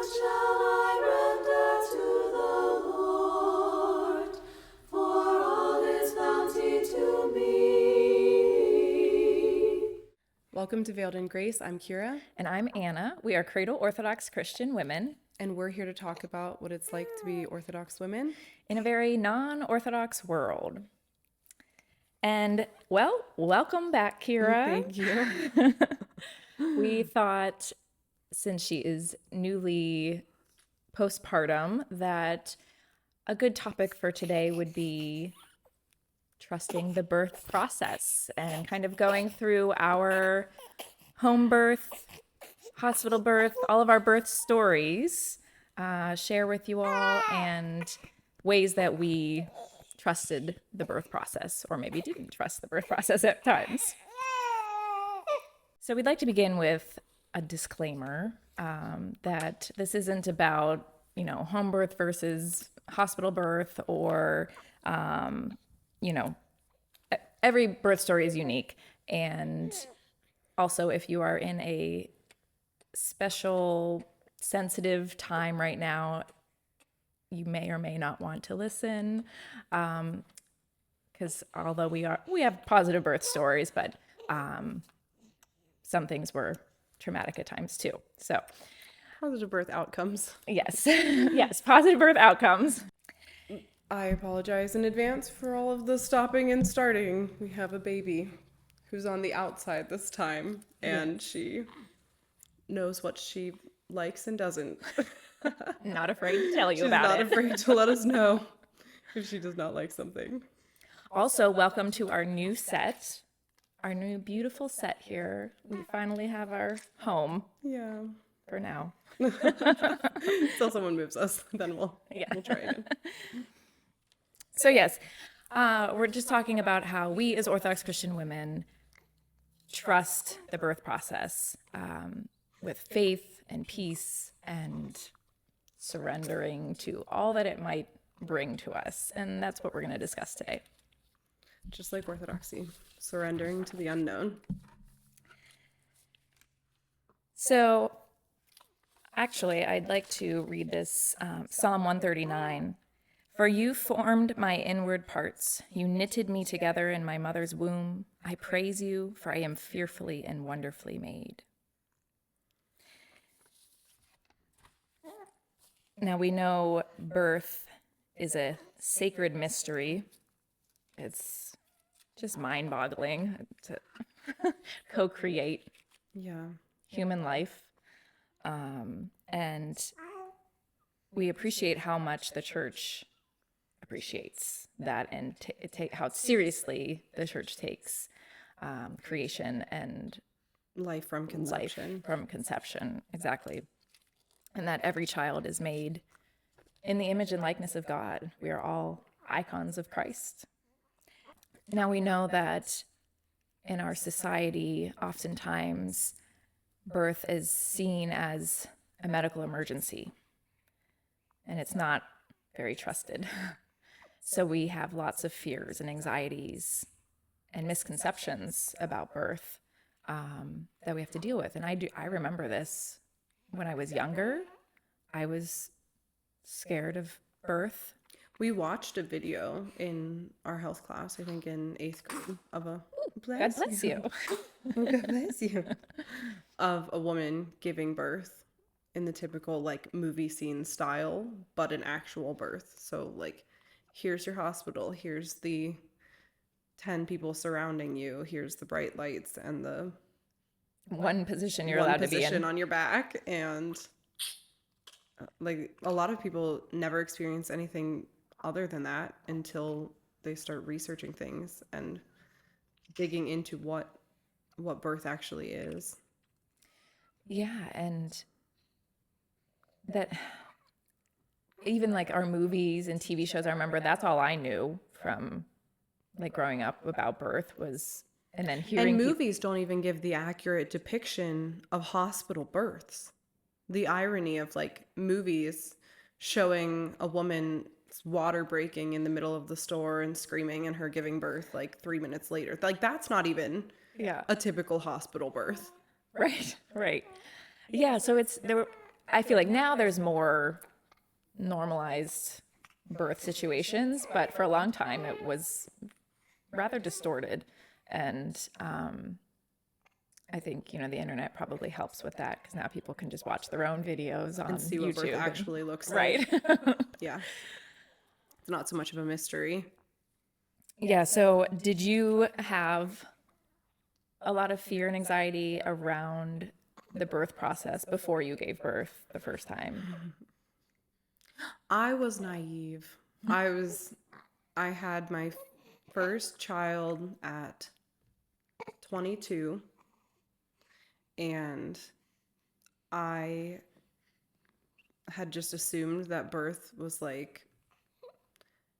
shall I render to the Lord for all his bounty to me? Welcome to Veiled in Grace. I'm Kyra. And I'm Anna. We are Cradle Orthodox Christian women And we're here to talk about what it's like to be Orthodox women. in a very non-Orthodox world. And, well, welcome back, Kyra. Thank you. We thought, since she is newly postpartum, that a good topic for today would be trusting the birth process and kind of going through our home birth, hospital birth, all of our birth stories, share with you all, and ways that we trusted the birth process, or maybe didn't trust the birth process at times. So we'd like to begin with a disclaimer that this isn't about, home birth versus hospital birth, or, every birth story is unique. And also, if you are in a special, sensitive time right now, you may or may not want to listen, because although we have positive birth stories, but some things were traumatic at times too. So Positive birth outcomes. yes, yes, positive birth outcomes. I apologize in advance for all of the stopping and starting. We have a baby who's on the outside this time, and she knows what she likes and doesn't. Not afraid to tell you She's about not it. afraid to let us know if she does not like something. Also, welcome to our new set, our new beautiful set here. We finally have our home Yeah. for now. Until someone moves us, then we'll try again. So yes, we're just talking about how we as Orthodox Christian women trust the birth process with faith and peace and surrendering to all that it might bring to us. And that's what we're going to discuss today. Just like Orthodoxy, surrendering to the unknown. So actually, I'd like to read this Psalm 139. For you formed my inward parts. You knitted me together in my mother's womb. I praise you, for I am fearfully and wonderfully made. Now we know birth is a sacred mystery. It's just mind-boggling to co-create Yeah. human life. And we appreciate how much the church appreciates that, and how seriously the church takes creation and Life from conception. life from conception, exactly. And that every child is made in the image and likeness of God. We are all icons of Christ. Now we know that in our society, oftentimes birth is seen as a medical emergency, and it's not very trusted. So we have lots of fears and anxieties and misconceptions about birth that we have to deal with. And I remember this when I was younger. I was scared of birth. We watched a video in our health class, I think in 8th grade, of a God bless you. God bless you. Of a woman giving birth in the typical movie scene style, but an actual birth. So here's your hospital, here's the 10 people surrounding you, here's the bright lights and the One position you're one allowed to be position in. on your back, and a lot of people never experience anything other than that until they start researching things and digging into what birth actually is. Yeah, and that even our movies and TV shows, I remember that's all I knew from growing up about birth was, and then hearing And movies don't even give the accurate depiction of hospital births. The irony of movies showing a woman's water breaking in the middle of the store and screaming and her giving birth 3 minutes later. That's not even a typical hospital birth. Right. Yeah, so I feel like now there's more normalized birth situations, but for a long time it was rather distorted. And I think, the internet probably helps with that, because now people can just watch their own videos on And see what birth YouTube. actually looks like. Right. Yeah. It's not so much of a mystery. Yeah. So did you have a lot of fear and anxiety around the birth process before you gave birth the first time? I was naive. I had my first child at 22, and I had just assumed that birth was like,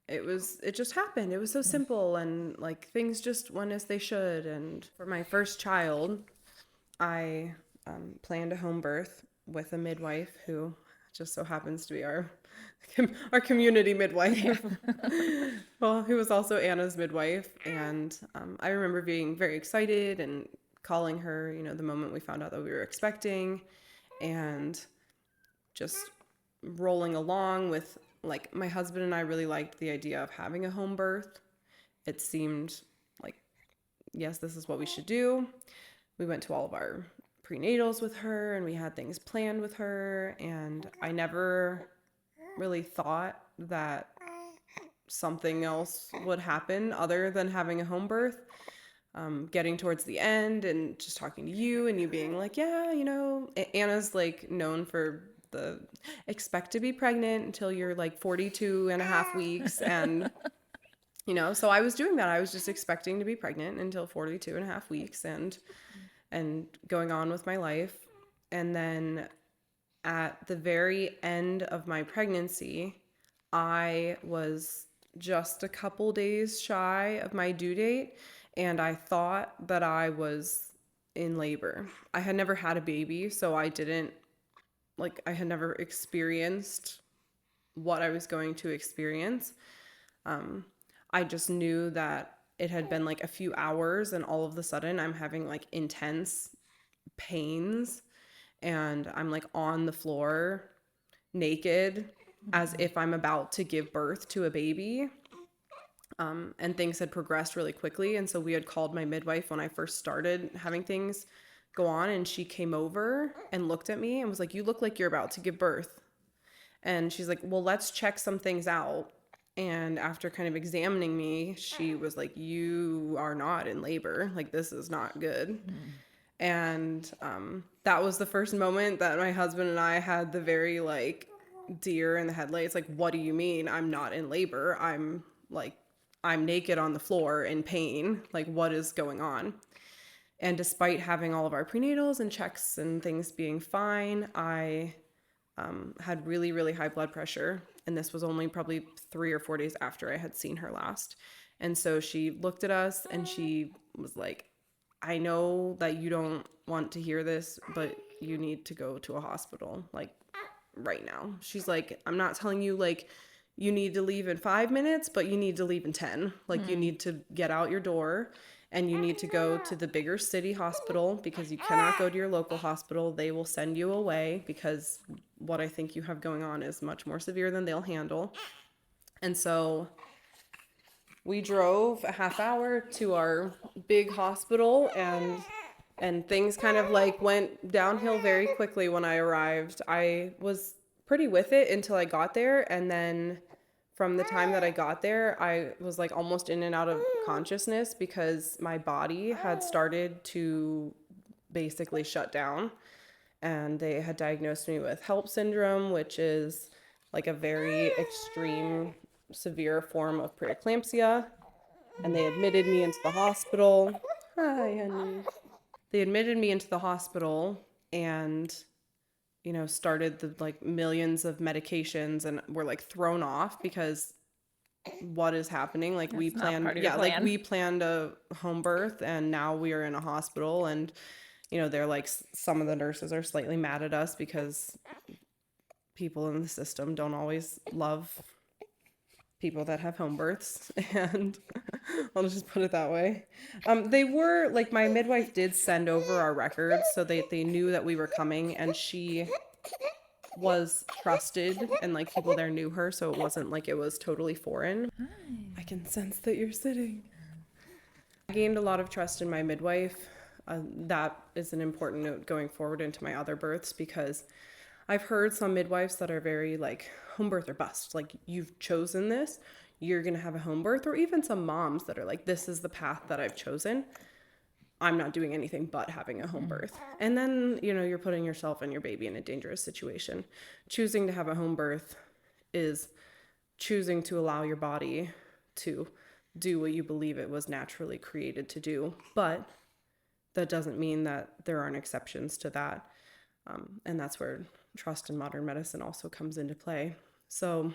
it just happened. It was so simple, and like things just went as they should. And for my first child, I planned a home birth with a midwife who just so happens to be our community midwife. Well, who was also Anna's midwife. And I remember being very excited and calling her, the moment we found out that we were expecting, and just rolling along with, like, my husband and I really liked the idea of having a home birth. It seemed like, yes, this is what we should do. We went to all of our prenatals with her, and we had things planned with her, and I never really thought that something else would happen other than having a home birth. Getting towards the end and just talking to you, and you being like, yeah, Anna's like known for the expect to be pregnant until you're like 42 and a half weeks. And, so I was doing that. I was just expecting to be pregnant until 42 and a half weeks and going on with my life. And then at the very end of my pregnancy, I was just a couple days shy of my due date, and I thought that I was in labor. I had never had a baby, so I had never experienced what I was going to experience. I just knew that it had been like a few hours, and all of a sudden I'm having like intense pains, and I'm like on the floor naked as if I'm about to give birth to a baby. And things had progressed really quickly. And so we had called my midwife when I first started having things go on, and she came over and looked at me and was like, you look like you're about to give birth. And she's like, well, let's check some things out. And after kind of examining me, she was like, you are not in labor. Like, this is not good. And that was the first moment that my husband and I had the very like deer in the headlights. Like, what do you mean I'm not in labor? I'm naked on the floor in pain. Like, what is going on? And despite having all of our prenatals and checks and things being fine, I had really, really high blood pressure. And this was only probably 3 or 4 days after I had seen her last. And so she looked at us and she was like, I know that you don't want to hear this, but you need to go to a hospital, like, right now. She's like, I'm not telling you, like, you need to leave in 5 minutes, but you need to leave in 10. Like, you need to get out your door, and you need to go to the bigger city hospital, because you cannot go to your local hospital. They will send you away, because what I think you have going on is much more severe than they'll handle. And so we drove a half hour to our big hospital, and things kind of like went downhill very quickly when I arrived. I was pretty with it until I got there, and then from the time that I got there, I was like almost in and out of consciousness, because my body had started to basically shut down, and they had diagnosed me with HELLP syndrome, which is like a very extreme, severe form of preeclampsia. And they admitted me into the hospital. Hi, honey. They admitted me into the hospital and, started the like millions of medications, and were like thrown off, because what is happening? Like, That's not part of your like plan. we planned a home birth, and now we are in a hospital, and they're like, some of the nurses are slightly mad at us because people in the system don't always love people that have home births, and I'll just put it that way. They were like, my midwife did send over our records, so they knew that we were coming, and she was trusted and like people there knew her, so it wasn't like it was totally foreign. I can sense that you're sitting. I gained a lot of trust in my midwife. That is an important note going forward into my other births, because I've heard some midwives that are very like home birth or bust. Like, you've chosen this, you're going to have a home birth. Or even some moms that are like, this is the path that I've chosen. I'm not doing anything but having a home birth. And then, you know, you're putting yourself and your baby in a dangerous situation. Choosing to have a home birth is choosing to allow your body to do what you believe it was naturally created to do. But that doesn't mean that there aren't exceptions to that. And that's where trust in modern medicine also comes into play. So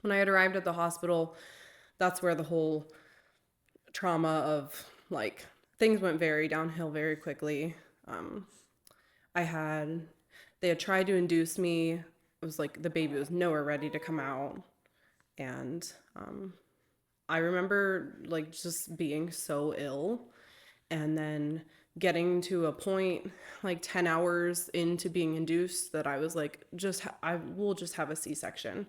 when I had arrived at the hospital, that's where the whole trauma of like things went very downhill very quickly. They had tried to induce me. It was like the baby was nowhere ready to come out. And I remember like just being so ill, and then getting to a point like 10 hours into being induced that I was like, I will just have a C-section.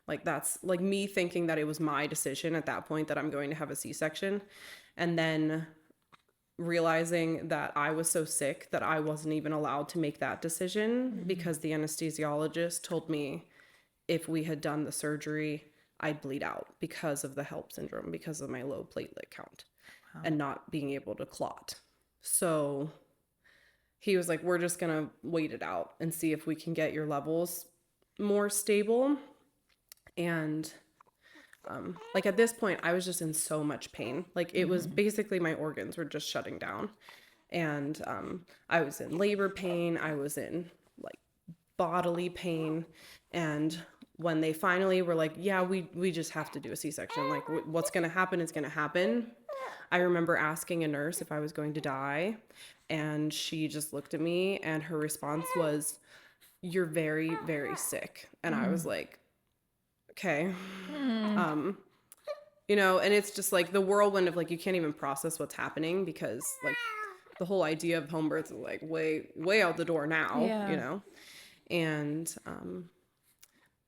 Like, that's like me thinking that it was my decision at that point that I'm going to have a C-section. And then realizing that I was so sick that I wasn't even allowed to make that decision, because the anesthesiologist told me if we had done the surgery, I'd bleed out because of the HELLP syndrome, because of my low platelet count and not being able to clot. So he was like, we're just going to wait it out and see if we can get your levels more stable. And like at this point, I was just in so much pain. Like, it was basically my organs were just shutting down. And I was in labor pain. I was in like bodily pain. And when they finally were like, yeah, we just have to do a C-section. Like, what's going to happen is going to happen. I remember asking a nurse if I was going to die, and she just looked at me, and her response was, you're very, very sick. And I was like, okay. You know, and it's just like the whirlwind of like, you can't even process what's happening, because like the whole idea of home birth is like way out the door now, you know? And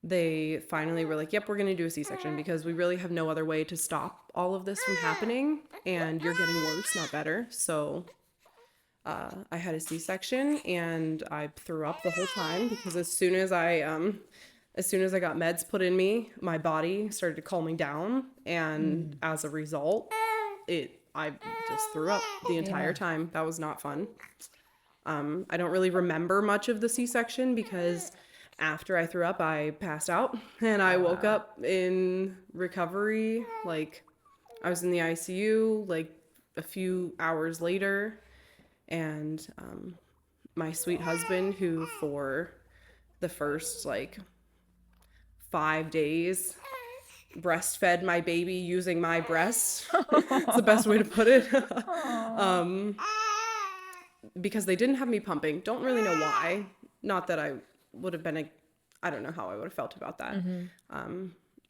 they finally were like, yep, we're going to do a C-section, because we really have no other way to stop all of this from happening, and you're getting worse, not better. So I had a C-section, and I threw up the whole time, because as soon as I got meds put in me, my body started calming down, and as a result, I just threw up the entire time. That was not fun. I don't really remember much of the C-section, because after I threw up, I passed out, and I woke up in recovery. Like, I was in the ICU like a few hours later, and my sweet husband, who for the first like 5 days breastfed my baby using my breast. It's the best way to put it. Because they didn't have me pumping. Don't really know why. Not that I would have been I don't know how I would have felt about that.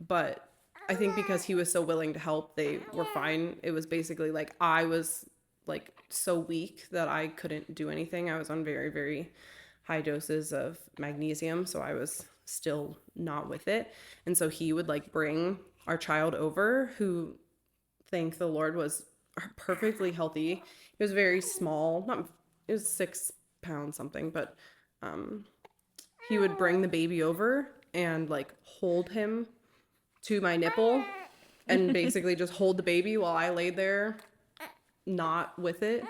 But I think because he was so willing to help, they were fine. It was basically like I was like so weak that I couldn't do anything. I was on very, very high doses of magnesium, so I was still not with it. And so he would like bring our child over, who, thank the Lord, was perfectly healthy. He was very small, it was 6 pounds something, but he would bring the baby over and like hold him to my nipple and basically just hold the baby while I laid there not with it.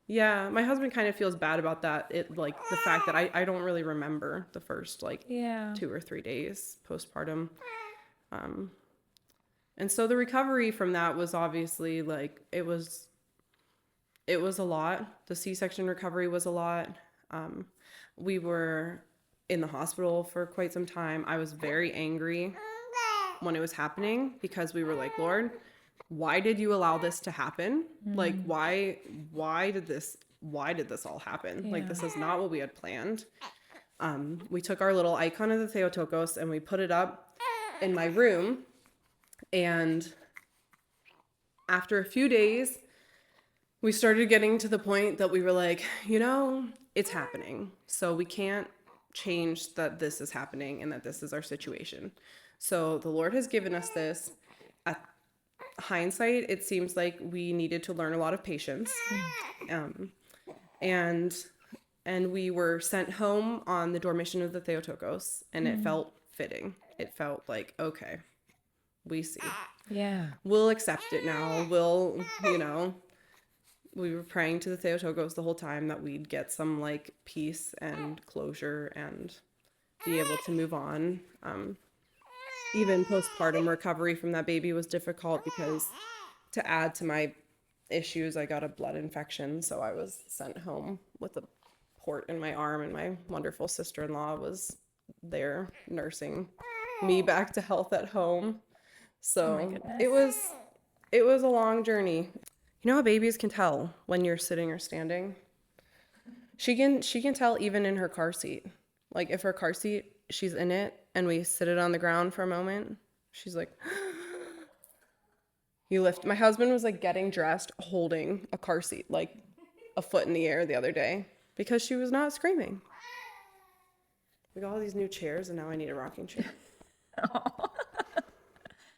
Yeah, my husband kind of feels bad about that. It like the fact that I don't really remember the first like 2 or 3 days postpartum. And so the recovery from that was obviously like it was a lot. The C-section recovery was a lot. We were in the hospital for quite some time. I was very angry when it was happening, because we were like, Lord, why did you allow this to happen? Like, why did this all happen? Like, this is not what we had planned. We took our little icon of the Theotokos and we put it up in my room. And after a few days, we started getting to the point that we were like, you know, it's happening. So we can't change that this is happening and that this is our situation. So the Lord has given us this. At hindsight, it seems like we needed to learn a lot of patience. And we were sent home on the dormition of the Theotokos, and it felt fitting. It felt like, okay, we see. Yeah. We'll accept it now. We'll, we were praying to the Theotokos the whole time that we'd get some like peace and closure and be able to move on. Even postpartum recovery from that baby was difficult because, to add to my issues, I got a blood infection, so I was sent home with a port in my arm, and my wonderful sister-in-law was there nursing me back to health at home. So it was a long journey. You know how babies can tell when you're sitting or standing? She can tell even in her car seat. Like if her car seat, she's in it and we sit it on the ground for a moment, she's like, you lift. My husband was like getting dressed holding a car seat like a foot in the air the other day because she was not screaming. We got all these new chairs and now I need a rocking chair.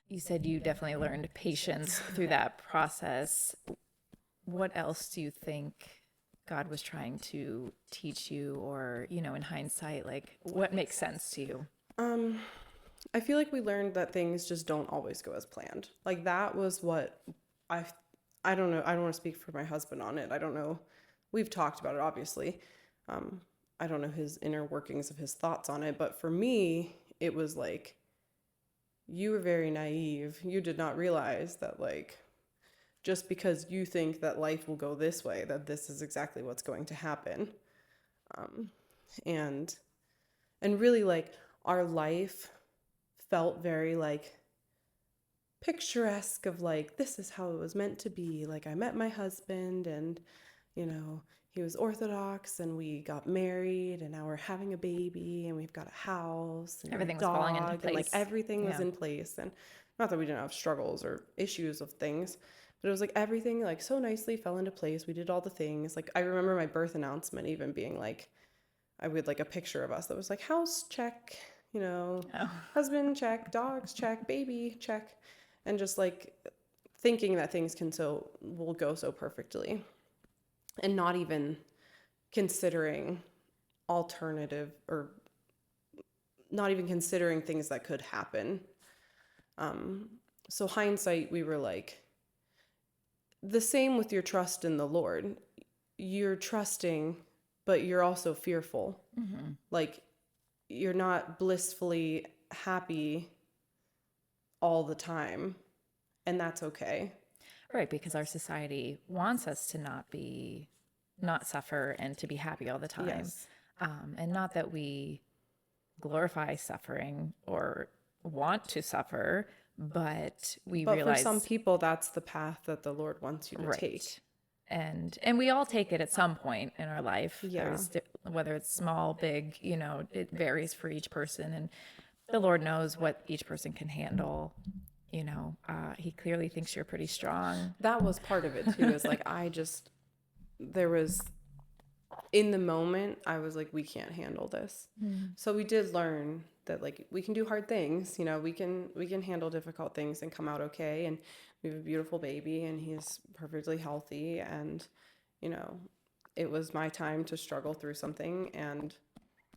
You said you definitely learned patience through that process. What else do you think God was trying to teach you, or, in hindsight, like what makes sense to you? I feel like we learned that things just don't always go as planned. Like that was what I don't know. I don't want to speak for my husband on it. I don't know. We've talked about it, obviously. I don't know his inner workings of his thoughts on it. But for me, it was like, you were very naive. You did not realize that, like, just because you think that life will go this way, that this is exactly what's going to happen. And really, like, our life felt very, like, picturesque of, like, this is how it was meant to be. Like, I met my husband and, he was Orthodox and we got married and now we're having a baby and we've got a house and Everything a was falling into dog, place. and like everything was in place. And not that we didn't have struggles or issues of things, but it was like everything like so nicely fell into place. We did all the things. Like I remember my birth announcement even being like, I would like a picture of us that was like house check, husband check, dogs check, baby check, and just like thinking that things will go so perfectly. And not even considering alternative or not even considering things that could happen. So hindsight, we were like, the same with your trust in the Lord. You're trusting, but you're also fearful. Mm-hmm. Like you're not blissfully happy all the time. And that's okay. Right, because our society wants us to not suffer and to be happy all the time. Yes. And not that we glorify suffering or want to suffer, but realize for some people that's the path that the Lord wants you to take. And we all take it at some point in our life. Yeah. Whether it's small, big, it varies for each person, and the Lord knows what each person can handle. He clearly thinks you're pretty strong. That was part of it too. Is like there was in the moment I was like, we can't handle this. So we did learn that like we can do hard things. We can handle difficult things and come out okay. And we have a beautiful baby and he's perfectly healthy. And it was my time to struggle through something and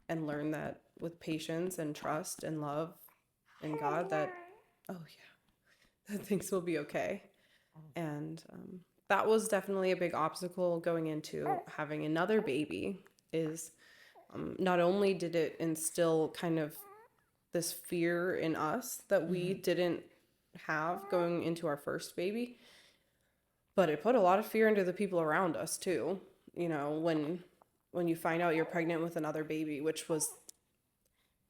learn that with patience and trust and love in God that things will be okay. And that was definitely a big obstacle going into having another baby is not only did it instill kind of this fear in us that we didn't have going into our first baby, but it put a lot of fear into the people around us too. When you find out you're pregnant with another baby, which was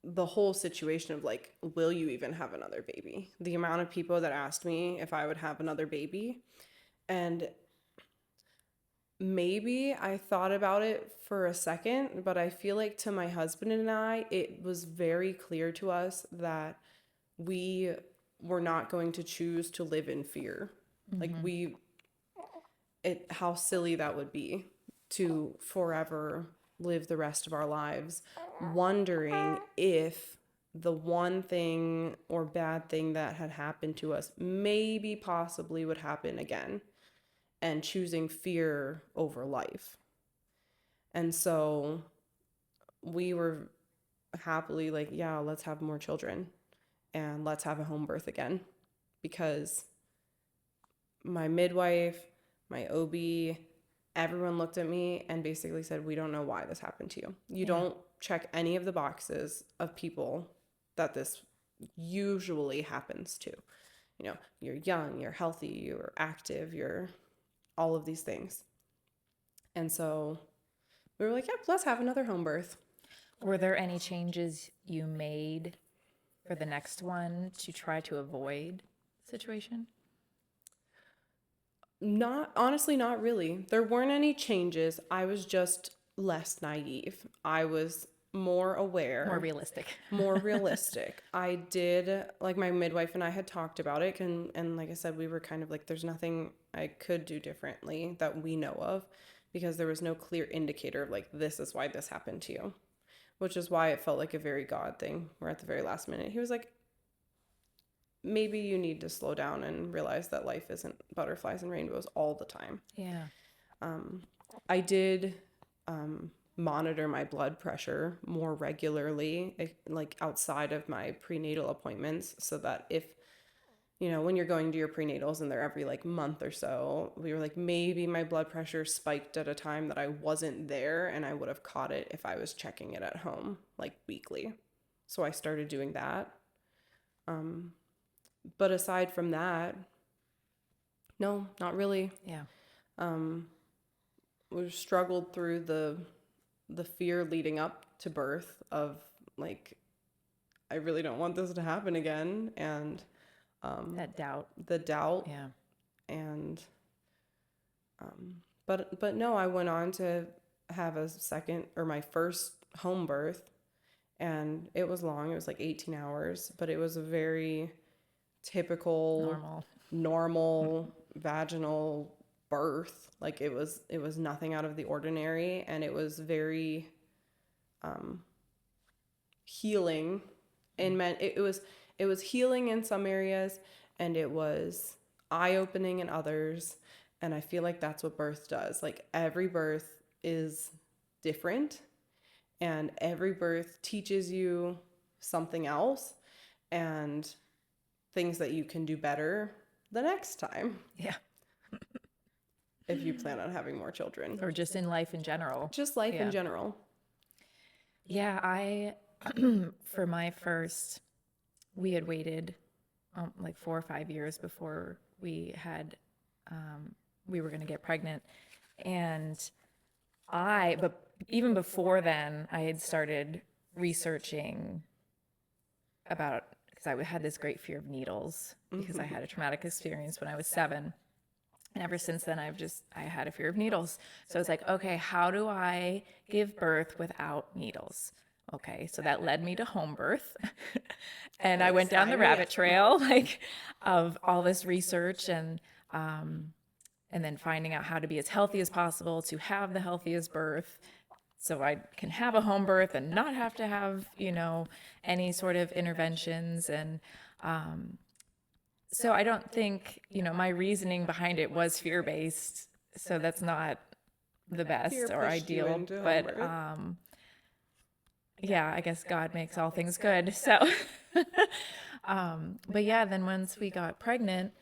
the whole situation of like, will you even have another baby? The amount of people that asked me if I would have another baby, and maybe I thought about it for a second, but I feel like to my husband and I, it was very clear to us that we were not going to choose to live in fear. Like how silly that would be to forever live the rest of our lives wondering if the one thing or bad thing that had happened to us maybe possibly would happen again, and choosing fear over life. And so we were happily like, yeah, let's have more children and let's have a home birth again, because my midwife, my OB, everyone looked at me and basically said, we don't know why this happened to you. You don't check any of the boxes of people that this usually happens to. You know, you're young, you're healthy, you're active, you're all of these things. And so we were like, yeah, let's have another home birth. Were there any changes you made for the next one to try to avoid the situation? Honestly, not really. There weren't any changes. I was just less naive. I was more aware. More realistic. More realistic. I did, like, my midwife and I had talked about it, and like I said, we were kind of like, there's nothing I could do differently that we know of, because there was no clear indicator of like, this is why this happened to you, which is why it felt like a very God thing, where at the very last minute he was like, maybe you need to slow down and realize that life isn't butterflies and rainbows all the time. Yeah. I did monitor my blood pressure more regularly, like outside of my prenatal appointments, so that if, you know, when you're going to your prenatals and they're every like month or so, we were like, maybe my blood pressure spiked at a time that I wasn't there and I would have caught it if I was checking it at home, like weekly. So I started doing that. But aside from that, no, not really. Yeah. We've struggled through the fear leading up to birth of like, I really don't want this to happen again, and That doubt. the doubt. Yeah. And but no, I went on to have a second, or my first home birth, and it was long. It was like 18 hours, but it was a very typical normal vaginal birth. Like it was nothing out of the ordinary, and it was very healing. And it was healing in some areas, and it was eye-opening in others. And I feel like that's what birth does. Like every birth is different, and every birth teaches you something else and things that you can do better the next time. Yeah. If you plan on having more children. Or just in life in general. Just life in general. Yeah, I, for my first, we had waited like 4 or 5 years before we had, we were going to get pregnant. And but even before then, I had started researching about, because I had this great fear of needles, because I had a traumatic experience when I was 7. And ever since then, I had a fear of needles. So I was like, okay, how do I give birth without needles? Okay, so that led me to home birth. And I went down the rabbit trail, like, of all this research, and then finding out how to be as healthy as possible to have the healthiest birth, so I can have a home birth and not have to have, any sort of interventions. And so I don't think, my reasoning behind it was fear-based. So that's not the best or ideal. But yeah, I guess God makes all things good. So, but yeah, then once we got pregnant,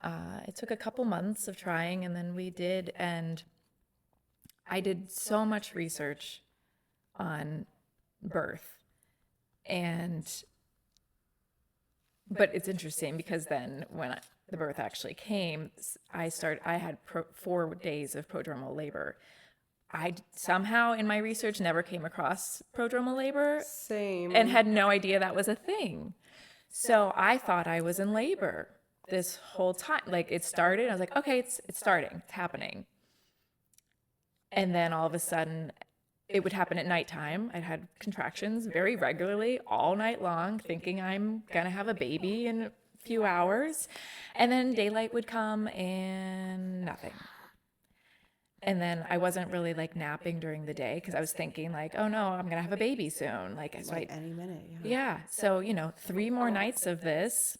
it took a couple months of trying, and then we did. And I did so much research on birth, but it's interesting because then when the birth actually came, I had 4 days of prodromal labor. I somehow in my research never came across prodromal labor. Same. And had no idea that was a thing. So I thought I was in labor this whole time. Like it started, I was like, okay, it's starting, it's happening. And then all of a sudden, it would happen at nighttime. I had contractions very regularly all night long, thinking I'm gonna have a baby in a few hours. And then daylight would come and nothing. And then I wasn't really like napping during the day because I was thinking like, oh no, I'm gonna have a baby soon. Like, so Like any minute. Yeah. yeah. So, 3 more nights of this,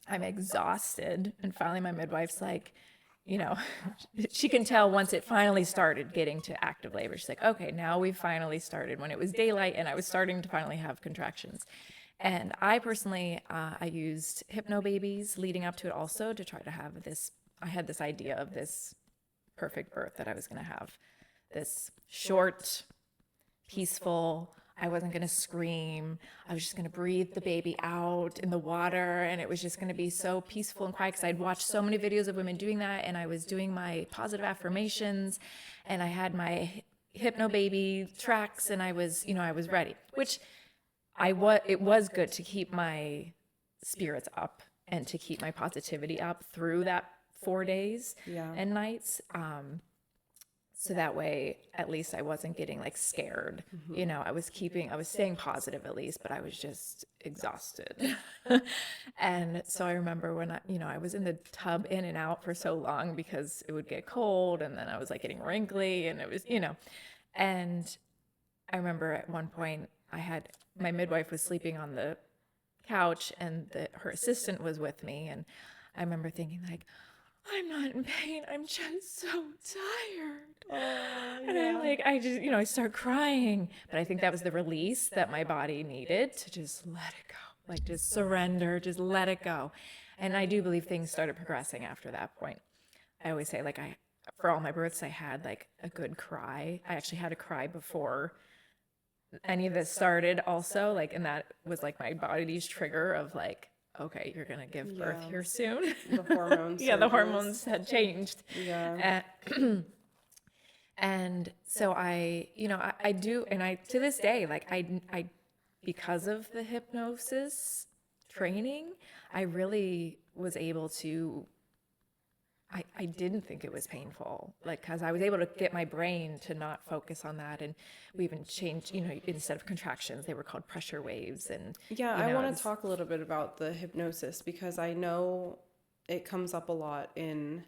I'm exhausted. And finally my midwife's like, you know, she can tell once it finally started getting to active labor. She's like, okay, now we finally started when it was daylight and I was starting to finally have contractions. And I personally, I used hypnobabies leading up to it also to try to have this. I had this idea of this perfect birth that I was going to have, this short, peaceful. I wasn't going to scream. I was just going to breathe the baby out in the water. And it was just going to be so peaceful and quiet because I'd watched so many videos of women doing that. And I was doing my positive affirmations and I had my hypnobaby tracks and I was ready, which it was good to keep my spirits up and to keep my positivity up through that 4 days and nights. So that way, at least I wasn't getting like scared. I was staying positive at least, but I was just exhausted. And so I remember when I was in the tub in and out for so long because it would get cold and then I was like getting wrinkly and it was, and I remember at one point my midwife was sleeping on the couch and her assistant was with me. And I remember thinking like, I'm not in pain. I'm just so tired. And I start crying. But I think that was the release that my body needed to just let it go, like just surrender, just let it go. And I do believe things started progressing after that point. I always say like for all my births, I had like a good cry. I actually had a cry before any of this started also, like, and that was like my body's trigger of like, okay, you're going to give birth here soon. The hormones. The hormones had changed. Yeah. And so I do, and I, to this day, like I, because of the hypnosis training, I really was able to, I didn't think it was painful, like, cause I was able to get my brain to not focus on that. And we even changed, instead of contractions, they were called pressure waves. And I want to talk a little bit about the hypnosis because I know it comes up a lot in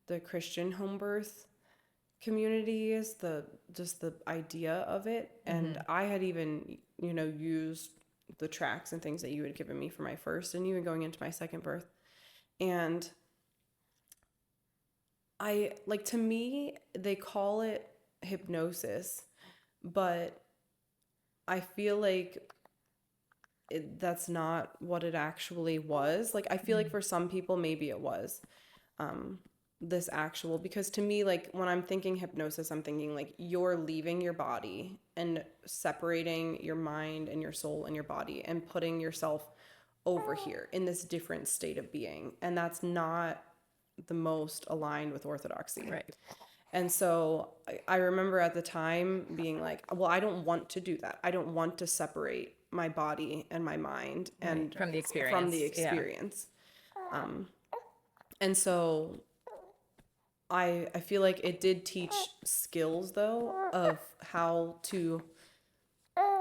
the Christian home birth communities, just the idea of it. And I had even, used the tracks and things that you had given me for my first and even going into my second birth. And to me, they call it hypnosis, but I feel like that's not what it actually was. Like, I feel like for some people, maybe it was this actual, because to me, like, when I'm thinking hypnosis, I'm thinking like you're leaving your body and separating your mind and your soul and your body and putting yourself over here in this different state of being. And that's not the most aligned with orthodoxy. Right. And so I remember at the time being like, well, I don't want to do that. I don't want to separate my body and my mind and from the experience. And so I feel like it did teach skills though of how to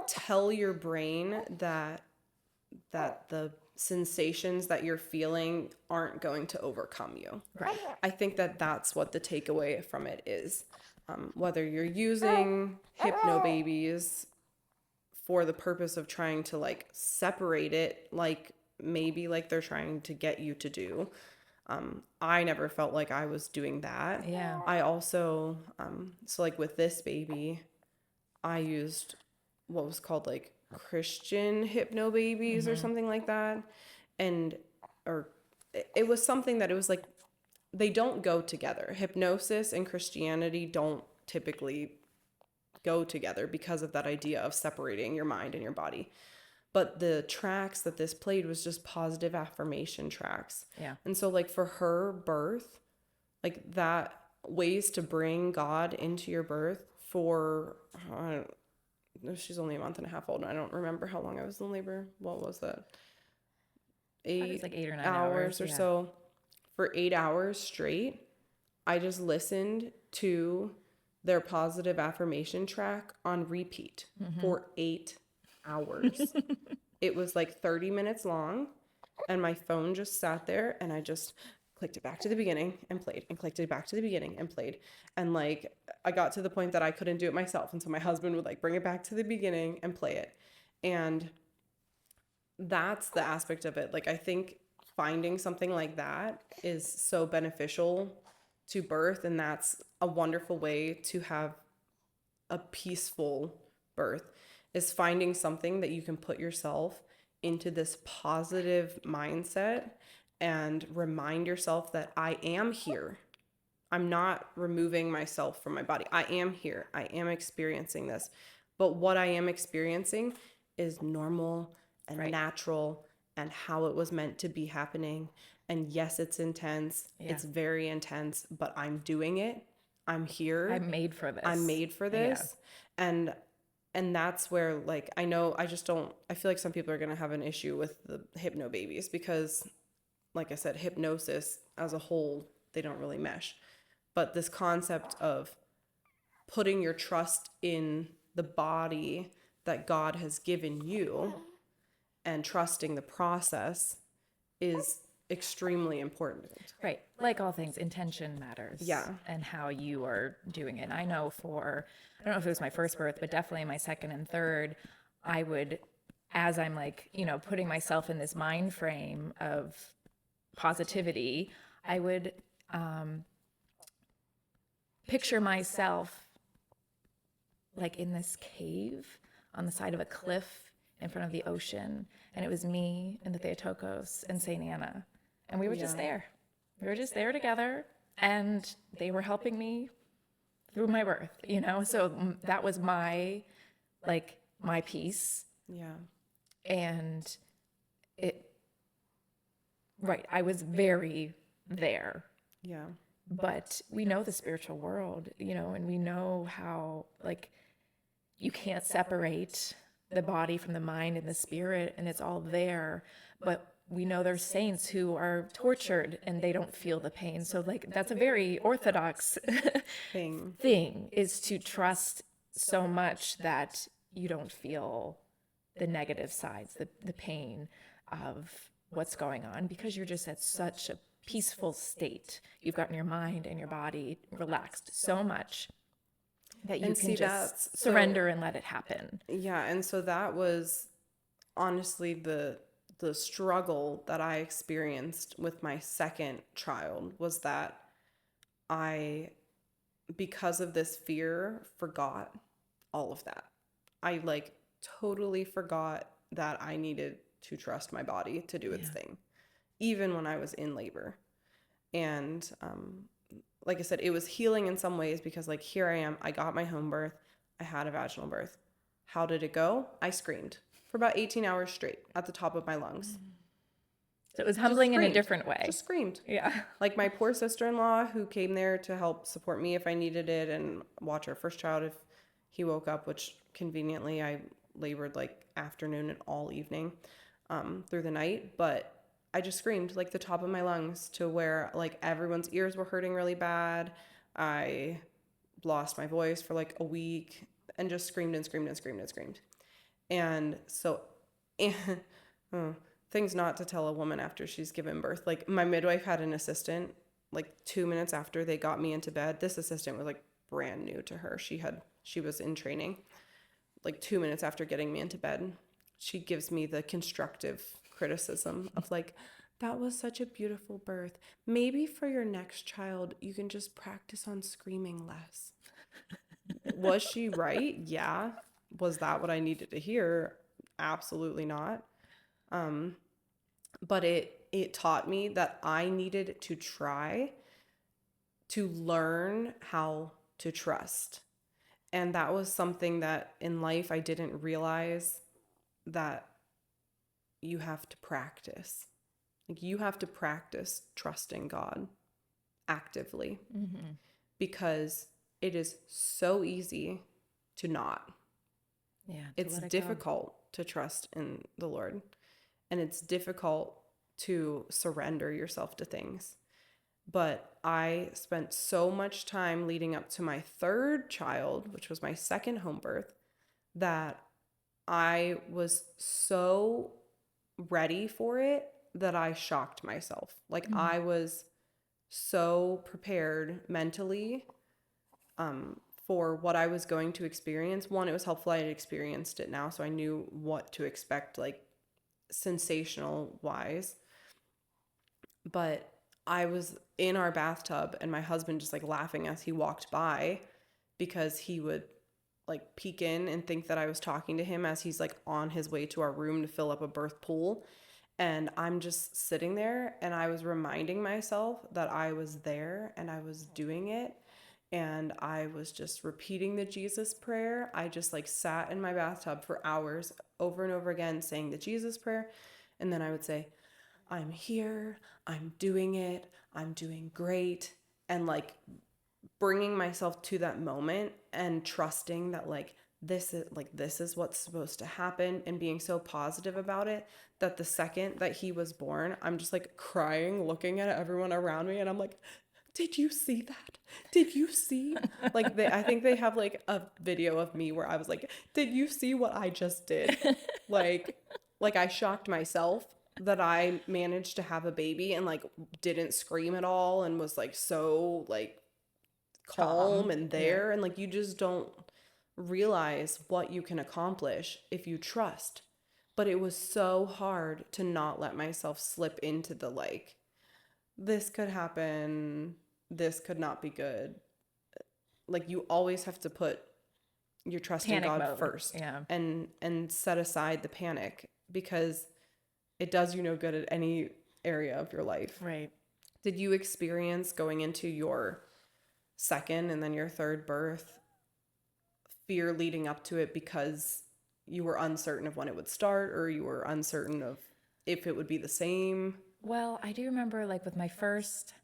tell your brain that the sensations that you're feeling aren't going to overcome you. Right. I think that that's what the takeaway from it is. Whether you're using hypnobabies for the purpose of trying to like separate it, like maybe like they're trying to get you to do. I never felt like I was doing that. Yeah. I also, so like with this baby, I used what was called like Christian hypnobabies or something like that. Or it was something that it was like, they don't go together. Hypnosis and Christianity don't typically go together because of that idea of separating your mind and your body. But the tracks that this played was just positive affirmation tracks. Yeah. And so like for her birth, like that ways to bring God into your birth for, she's only a month and a half old. And I don't remember how long I was in labor. What was that? It was like 8 or 9 hours or so. For 8 hours straight, I just listened to their positive affirmation track on repeat for 8 hours. It was like 30 minutes long, and my phone just sat there, and I just clicked it back to the beginning and played, and clicked it back to the beginning and played. And like, I got to the point that I couldn't do it myself. And so my husband would like bring it back to the beginning and play it. And that's the aspect of it. Like, I think finding something like that is so beneficial to birth. And that's a wonderful way to have a peaceful birth, is finding something that you can put yourself into this positive mindset and remind yourself that I am here. I'm not removing myself from my body. I am here. I am experiencing this. But what I am experiencing is normal and natural and how it was meant to be happening. And yes, it's intense. Yeah. It's very intense, but I'm doing it. I'm here. I'm made for this. I'm made for this. Yeah. And that's where, like, I know I feel like some people are going to have an issue with the hypno babies because, like I said, hypnosis as a whole, they don't really mesh. But this concept of putting your trust in the body that God has given you and trusting the process is extremely important. Right. Like all things, intention matters. Yeah. And how you are doing it. I know I don't know if it was my first birth, but definitely my second and third, I would, as I'm like, putting myself in this mind frame of positivity, I would picture myself like in this cave on the side of a cliff in front of the ocean. And it was me and the Theotokos and St. Anna. And we were just there. We were just there together. And they were helping me through my birth, So that was my piece. Yeah. And I was very there. Yeah. But we know the spiritual world, and we know how, you can't separate the body from the mind and the spirit, and it's all there. But we know there's saints who are tortured and they don't feel the pain. So that's a very Orthodox thing is to trust so much that you don't feel the negative sides, the pain of what's going on, because you're just at such a peaceful state. You've gotten your mind and your body relaxed so much that you can just surrender and let it happen. Yeah. And so that was honestly the struggle that I experienced with my second child, was that I, because of this fear, forgot all of that. I totally forgot that I needed to trust my body to do its thing, even when I was in labor. And like I said, it was healing in some ways because here I am, I got my home birth, I had a vaginal birth. How did it go? I screamed for about 18 hours straight at the top of my lungs. So it was humbling in a different way. Just screamed. Yeah. Like my poor sister-in-law who came there to help support me if I needed it and watch our first child if he woke up, which conveniently I labored afternoon and all evening through the night. But I just screamed the top of my lungs to where everyone's ears were hurting really bad. I lost my voice for a week and just screamed and screamed and screamed and screamed. And so things not to tell a woman after she's given birth. My midwife had an assistant 2 minutes after they got me into bed. This assistant was brand new to her. She was in training. 2 minutes after getting me into bed, she gives me the constructive criticism of that was such a beautiful birth. Maybe for your next child, you can just practice on screaming less. Was she right? Yeah. Was that what I needed to hear? Absolutely not. But it taught me that I needed to try to learn how to trust. And that was something that in life I didn't realize that you have to practice. You have to practice trusting God actively, because it is so easy to not. Yeah. It's difficult to trust in the Lord, and it's difficult to surrender yourself to things. But I spent so much time leading up to my third child, which was my second home birth, that I was so ready for it that I shocked myself. I was so prepared mentally for what I was going to experience. One, it was helpful I had experienced it now, so I knew what to expect, like sensational wise. But I was in our bathtub and my husband just like laughing as he walked by because he would like peek in and think that I was talking to him as he's like on his way to our room to fill up a birth pool. And I'm just sitting there and I was reminding myself that I was there and I was doing it. And I was just repeating the Jesus prayer. I just like sat in my bathtub for hours over and over again saying the Jesus prayer. And then I would say, I'm here, I'm doing it, I'm doing great. And like bringing myself to that moment and trusting that this is what's supposed to happen, and being so positive about it that the second that he was born, I'm just like crying, looking at everyone around me, and I'm like, did you see that? Did you see? Like I think they have like a video of me where I was like, did you see what I just did? like I shocked myself that I managed to have a baby and like didn't scream at all and was like so like calm and there. And like you just don't realize what you can accomplish if you trust. But it was so hard to not let myself slip into the like, this could happen, this could not be good. Like you always have to put your trust in God mode first. Yeah. And set aside the panic, because it does you no good at any area of your life. Right. Did you experience going into your second and then your third birth fear leading up to it because you were uncertain of when it would start, or you were uncertain of if it would be the same? Well, I do remember like with my first,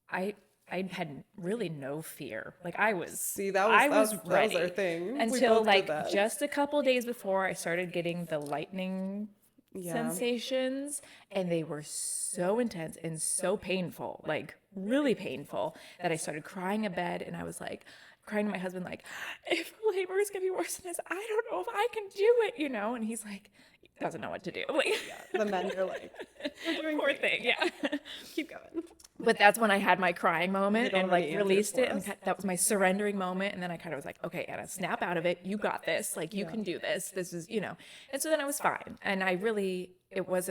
I had really no fear. Like I was ready. That was our thing. Until like just a couple days before I started getting the lightning sensations, and they were so intense and so painful, like really painful, that I started crying in bed, and I was like crying to my husband like, if labor is gonna be worse than this, I don't know if I can do it, and he's like, doesn't know what to do. Like, the men are like, you're doing poor great. thing, yeah. Keep going. But that's when I had my crying moment and like released it, and us. that was my surrendering moment. And then I kind of was like, okay, Anna, snap out of it. You got this. Like you can do this. This is, And so then I was fine. And it was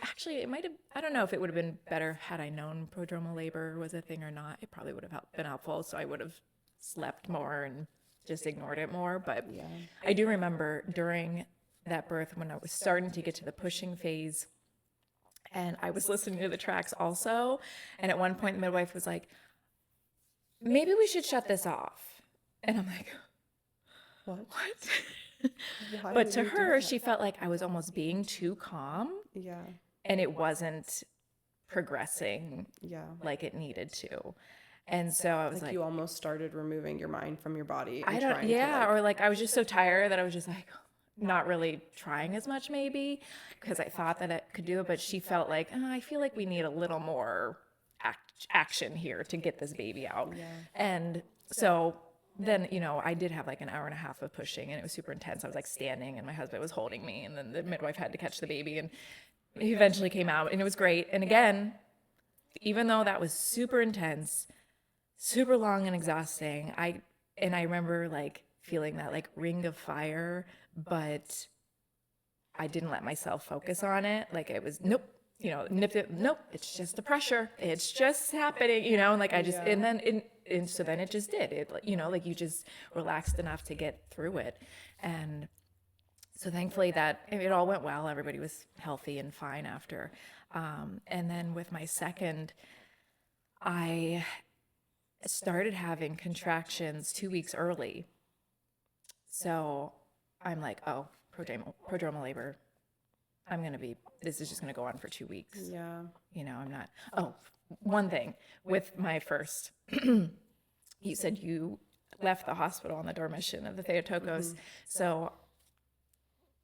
actually, it might have, I don't know if it would have been better had I known prodromal labor was a thing or not. It probably would have been helpful. So I would have slept more and just ignored it more. But I do remember during that birth when I was starting to get to the pushing phase, and I was listening to the tracks also. And at one point, the midwife was like, maybe we should shut this off. And I'm like, what? But to her, she felt like I was almost being too calm. Yeah. And it wasn't progressing like it needed to. And so I was like, you almost started removing your mind from your body. Or like I was just so tired that I was just like, not really trying as much maybe, because I thought that it could do it, but she felt like, I feel like we need a little more action here to get this baby out. And so then, I did have like an hour and a half of pushing, and it was super intense. I was like standing and my husband was holding me, and then the midwife had to catch the baby, and he eventually came out, and it was great. And again, even though that was super intense, super long and exhausting, I remember like feeling that like ring of fire, but I didn't let myself focus on it. Like it was, nope, nipped it. Nope, it's just the pressure. It's just happening, and like I just, and so then it just did it, like you just relaxed enough to get through it. And so thankfully that it all went well. Everybody was healthy and fine after. And then with my second, I started having contractions 2 weeks early. So I'm like, oh, prodromal labor. This is just going to go on for 2 weeks. Yeah. I'm not. Oh, one thing with my first, you said you left the hospital on the dormition of the Theotokos. Mm-hmm. So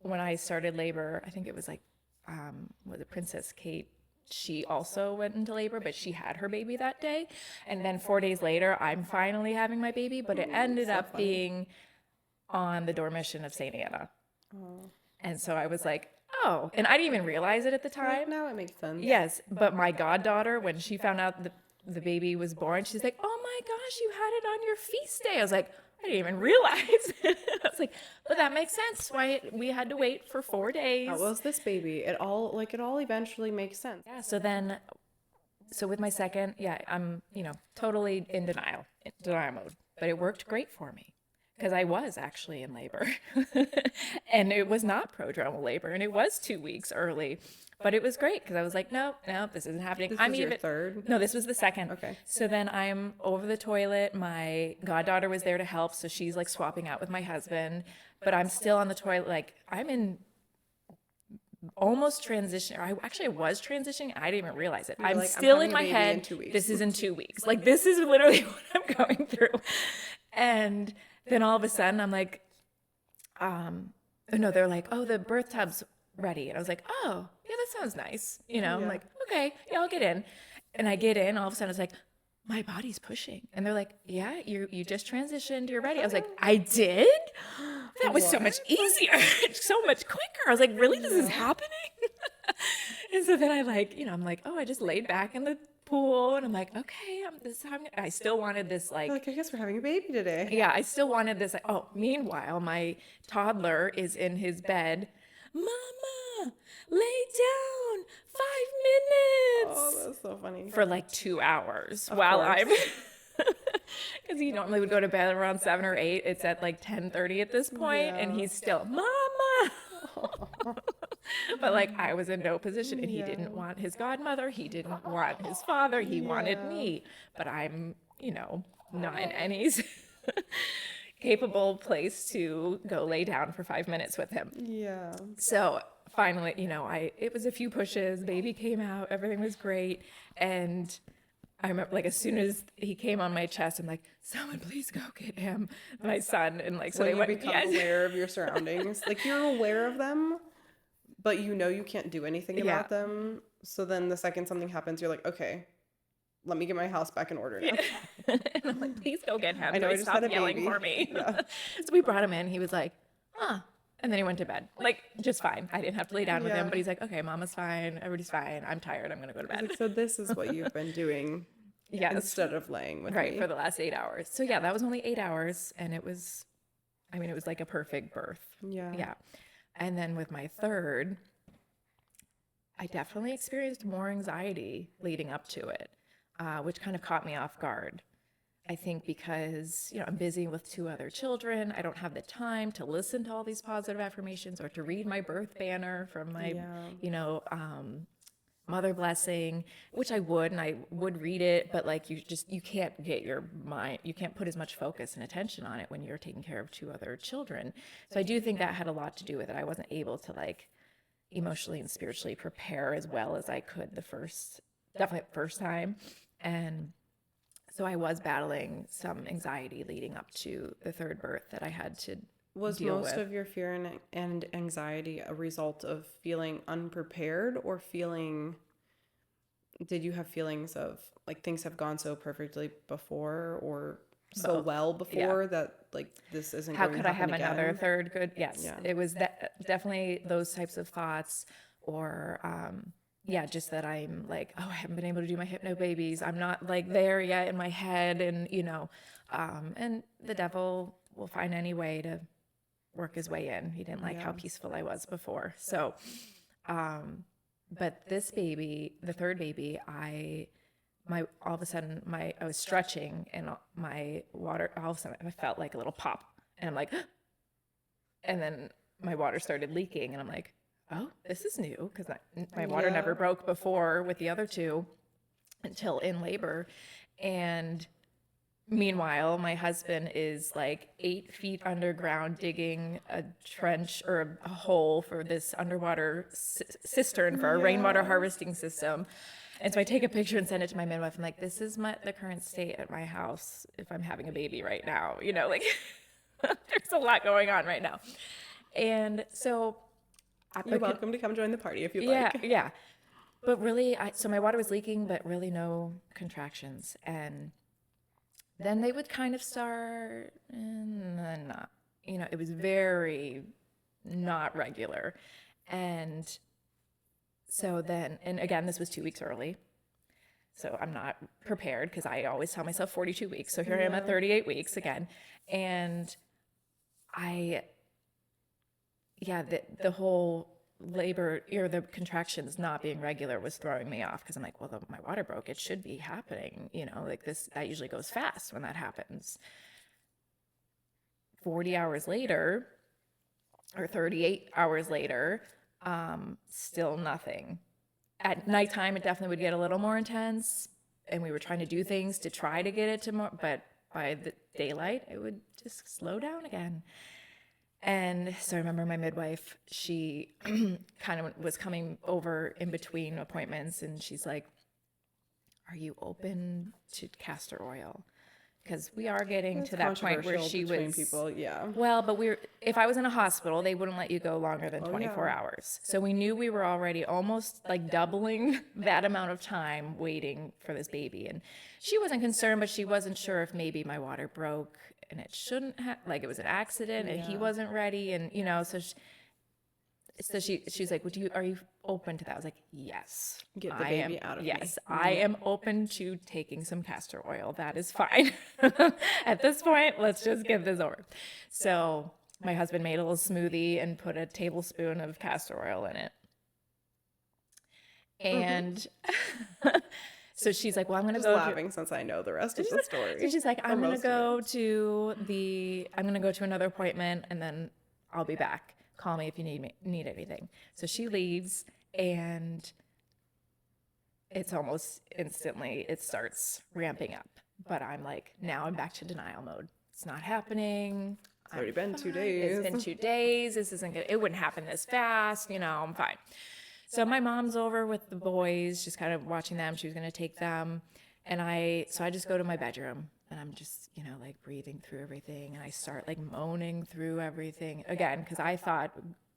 when I started labor, I think it was like, was it Princess Kate? She also went into labor, but she had her baby that day. And then 4 days later, I'm finally having my baby, but it ended up being on the dormition of St. Anna. And so I was like, oh, and I didn't even realize it at the Like, time. now it makes sense. Yes, but my goddaughter, when she found out the baby was born, she's like, oh my gosh, you had it on your feast day. I was like, I didn't even realize. I was like, but that makes sense. Why we had to wait for 4 days. That was this baby. It all eventually makes sense. Yeah, so with my second, yeah, I'm, totally in denial mode. But it worked great for me because I was actually in labor. And it was not prodromal labor, and it was 2 weeks early. But it was great because I was like, no, this isn't happening. This was your third? No, this was the second. Okay. So then I'm over the toilet. My goddaughter was there to help, so she's like swapping out with my husband. But I'm still on the toilet, like I'm in almost transition. I was transitioning. I didn't even realize it. I'm like, still I'm in my having a baby in head. 2 weeks. This is in 2 weeks. Like this is literally what I'm going through. And then all of a sudden I'm like, no, they're like, oh, the birth tub's ready. And I was like, oh, yeah, that sounds nice. I'm like, okay, yeah, I'll get in. And I get in, all of a sudden it's like, my body's pushing. And they're like, yeah, you just transitioned, you're ready. I was like, I did? That was so much easier, so much quicker. I was like, really, this is happening? And so then I'm like, oh, I just laid back in the pool and I'm like, okay, I still wanted this I guess we're having a baby today. yeah, I still wanted this. Meanwhile, my toddler is in his bed. Mama, lay down 5 minutes. Oh, that's so funny. For like 2 hours Of while course. I'm, because he normally would go to bed around 7 or 8. It's at like 10:30 at this point, and he's still, Mama. But like I was in no position, and he didn't want his godmother. He didn't want his father. He wanted me, but I'm, not in any capable place to go lay down for 5 minutes with him. Yeah. So finally, it was a few pushes, baby came out, everything was great. And I remember as soon as he came on my chest, I'm like, someone please go get him, my son. And so When they you went, become aware of your surroundings, you're aware of them, but you can't do anything about them. So then the second something happens, you're like, okay, let me get my house back in order now. And I'm like, please go get him. I know, I just Stop had a yelling baby. for me. Yeah. So we brought him in. He was like, huh. And then he went to bed. Just fine. I didn't have to lay down with him, but he's like, okay, Mama's fine. Everybody's fine. I'm tired. I'm going to go to bed. So this is what you've been doing instead of laying with me. For the last 8 hours. So yeah, that was only 8 hours. And it was like a perfect birth. Yeah. Yeah. And then with my third, I definitely experienced more anxiety leading up to it, which kind of caught me off guard. I think because, I'm busy with 2 other children. I don't have the time to listen to all these positive affirmations or to read my birth banner from my, mother blessing, which I would read it, but you can't get your mind, you can't put as much focus and attention on it when you're taking care of 2 other children. So I do think that had a lot to do with it. I wasn't able to emotionally and spiritually prepare as well as I could the first time. And so I was battling some anxiety leading up to the third birth that I had to deal with. Was most of your fear and anxiety a result of feeling unprepared, or did you have feelings of things have gone so perfectly before or so well before that this isn't How going could to I have happen another again? third good? Yes, Yeah. it was definitely those types of thoughts, or just that I'm like, oh, I haven't been able to do my hypno babies. I'm not there yet in my head, and and the devil will find any way to work his way in. He didn't like how peaceful I was before. So, but this baby, the third baby, all of a sudden I was stretching and my water, all of a sudden I felt like a little pop, and I'm like, and then my water started leaking, and I'm like, oh, this is new, because my water never broke before with the other 2 until in labor. And meanwhile, my husband is 8 feet underground digging a trench or a hole for this underwater cistern for a rainwater harvesting system. And so I take a picture and send it to my midwife. I'm like, this is the current state at my house if I'm having a baby right now. There's a lot going on right now. And so You're welcome to come join the party if you'd like. Yeah. But really, so my water was leaking, but really no contractions. And then they would kind of start, and then not. It was very not regular. And so then, and again, this was 2 weeks early. So I'm not prepared because I always tell myself 42 weeks. So here I am at 38 weeks again. And the whole labor or the contractions not being regular was throwing me off because I'm like, well, my water broke. It should be happening. Like that usually goes fast when that happens. 40 hours later or 38 hours later, still nothing. At nighttime, it definitely would get a little more intense, and we were trying to do things to try to get it to more, but by the daylight, it would just slow down again. And so I remember my midwife, she kind of was coming over in between appointments, and she's like, are you open to castor oil? Because we are getting to that point where she was people, yeah. Well, but if I was in a hospital, they wouldn't let you go longer than 24 hours. So we knew we were already almost like doubling that amount of time waiting for this baby. And she wasn't concerned, but she wasn't sure if maybe my water broke and it shouldn't have, like it was an accident and he wasn't ready. And, so she's like, are you open to that? I was like, yes. Get the baby out of me. Yes, I am open to taking some castor oil. That is fine. At this point, let's just get this over. So my husband made a little smoothie and put a tablespoon of castor oil in it. And so she's like, well, I'm going to go laughing since I know the rest of the story. So she's like, I'm going to go to another appointment and then I'll be back. Call me if you need anything. So she leaves, and it's almost instantly it starts ramping up. But I'm like, now I'm back to denial mode. It's not happening. It's already been 2 days. It's been 2 days. This isn't good. It wouldn't happen this fast. I'm fine. So my mom's over with the boys, just kind of watching them. She was going to take them. And I just go to my bedroom. And I'm just, like breathing through everything. And I start like moaning through everything again, because I thought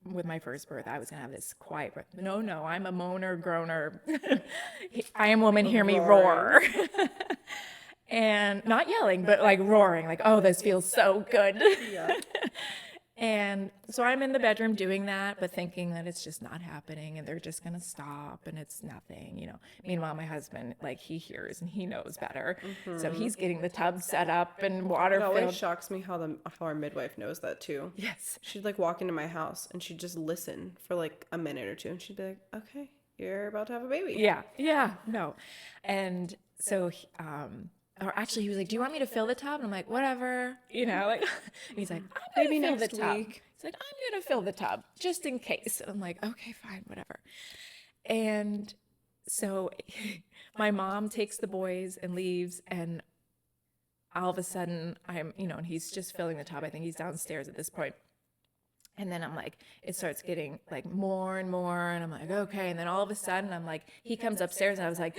with my first birth, I was going to have this quiet birth. No, I'm a moaner, groaner. I am woman, hear me roar. And not yelling, but like roaring, like, oh, this feels so good. Yeah. And so I'm in the bedroom doing that, but thinking that it's just not happening and they're just going to stop and it's nothing, Meanwhile, my husband, like, he hears and he knows better. Mm-hmm. So he's getting the tub set up and water filled. It always shocks me how our midwife knows that too. Yes. She'd like walk into my house and she'd just listen for like a minute or two and she'd be like, okay, you're about to have a baby. Yeah. No. And so, or actually, he was like, do you want me to fill the tub? And I'm like, whatever, like, and he's like, maybe fill next the tub. week. He's like, I'm going to fill the tub just in case. And I'm like, okay, fine, whatever. And so my mom takes the boys and leaves. And all of a sudden and he's just filling the tub. I think he's downstairs at this point. And then I'm like, it starts getting like more and more. And I'm like, okay. And then all of a sudden I'm like, he comes upstairs and I was like,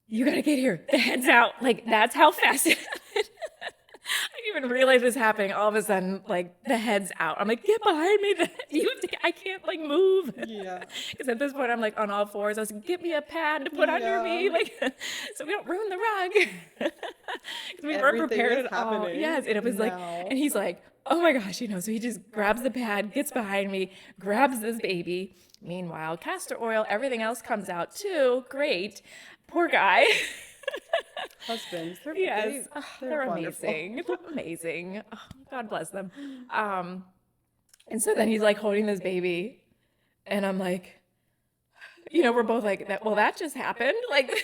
you gotta get here. The head's out. Like, that's how fast it happened. I didn't even realize this happening. All of a sudden, like, the head's out. I'm like, get behind me. I can't, like, move. Yeah. Because at this point, I'm, like, on all fours. I was like, get me a pad to put under me. Like, so we don't ruin the rug. Because we weren't prepared at all. Yes. And it was like, and he's like, oh my gosh, so he just grabs the pad, gets behind me, grabs this baby. Meanwhile, castor oil, everything else comes out too. Great. Poor guy. Husbands, they're amazing. Amazing. Oh, God bless them. And so then he's like holding this baby, and I'm like, we're both like, that just happened. Like,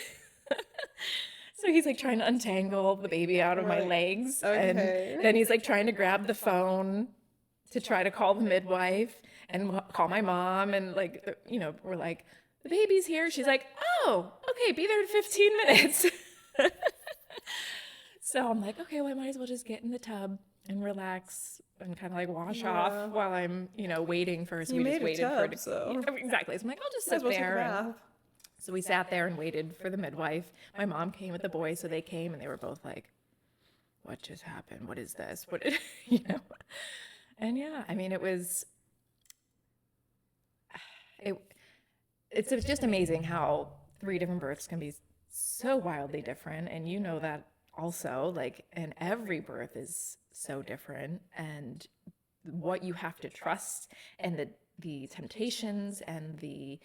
so he's like trying to untangle the baby out of my legs, and then he's like trying to grab the phone to try to call the midwife and call my mom, and like, we're like, the baby's here. She's like, oh, okay, be there in 15 minutes. So I'm like, okay, well, I might as well just get in the tub and relax and kind of like wash off while I'm, waiting for her. So we just waited for it. So. Exactly. So I'm like, I'll just sit there. So we sat there and waited for the midwife. My mom came with the boys, so they came and they were both like, what just happened? What is this? And yeah, I mean, it's just amazing how 3 different births can be so wildly different. And that also, like, and every birth is so different. And what you have to trust, and the temptations and the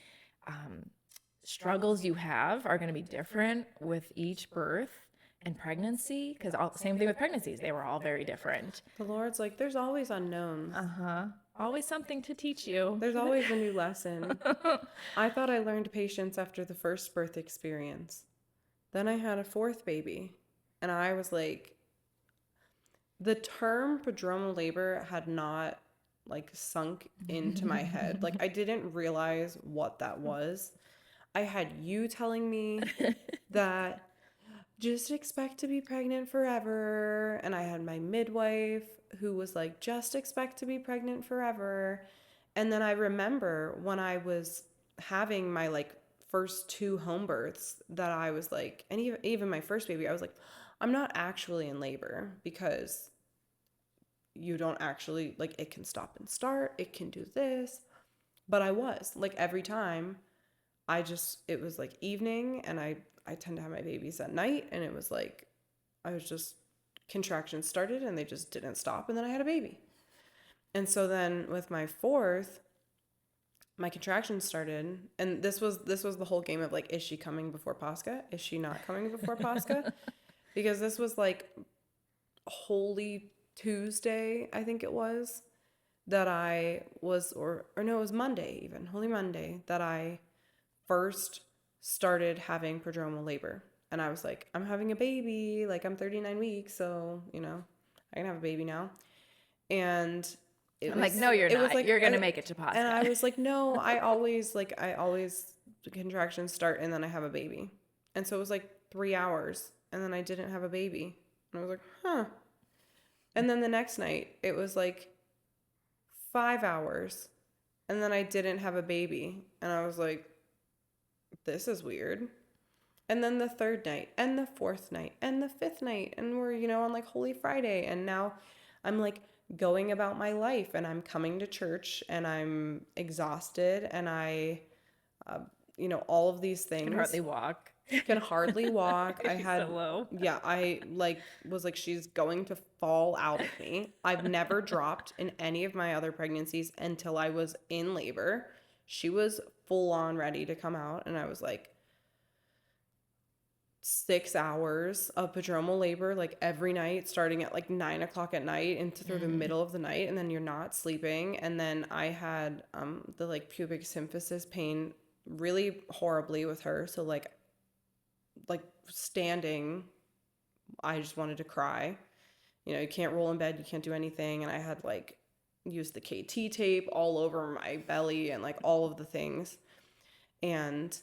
struggles you have are going to be different with each birth and pregnancy, because same thing with pregnancies, they were all very different. The Lord's like, there's always unknowns. Always something to teach you. There's always a new lesson. I thought I learned patience after the first birth experience. Then I had a fourth baby, and I was like, the term prodromal labor had not like sunk into my head. Like, I didn't realize what that was. I had you telling me that just expect to be pregnant forever. And I had my midwife who was like, just expect to be pregnant forever. And then I remember when I was having my like first 2 home births that I was like, and even my first baby, I was like, I'm not actually in labor, because you don't actually, like, it can stop and start, it can do this. But I was like, every time it was like evening, and I tend to have my babies at night, and it was like, I was just, contractions started and they just didn't stop, and then I had a baby. And so then with my fourth, my contractions started, and this was the whole game of like, is she coming before Pascha? Is she not coming before Pascha? Because this was like Holy Tuesday, I think it was, that I was, or no, it was Monday even, Holy Monday, that I first started having prodromal labor. And I was like, I'm having a baby, like I'm 39 weeks, so, you know, I can have a baby now. And I'm like, no, you're not. Like, you're going to make it to Pascha. And I was like, no, I always, contractions start and then I have a baby. And so it was like 3 hours, and then I didn't have a baby. And I was like, huh. And then the next night, it was like 5 hours, and then I didn't have a baby. And I was like, this is weird. And then the third night, and the fourth night, and the fifth night, and we're, you know, on like Holy Friday, and now I'm like going about my life, and I'm coming to church, and I'm exhausted, and I, you know, all of these things. Can hardly walk. I had, so low. Yeah, I like was like, she's going to fall out of me. I've never dropped in any of my other pregnancies until I was in labor. She was full on ready to come out, and I was like, 6 hours of prodromal labor, like every night, starting at like 9 o'clock at night into through the middle of the night, and then you're not sleeping. And then I had the like pubic symphysis pain really horribly with her, so like standing, I just wanted to cry. You know, you can't roll in bed, you can't do anything. And I had like used the KT tape all over my belly and like all of the things. And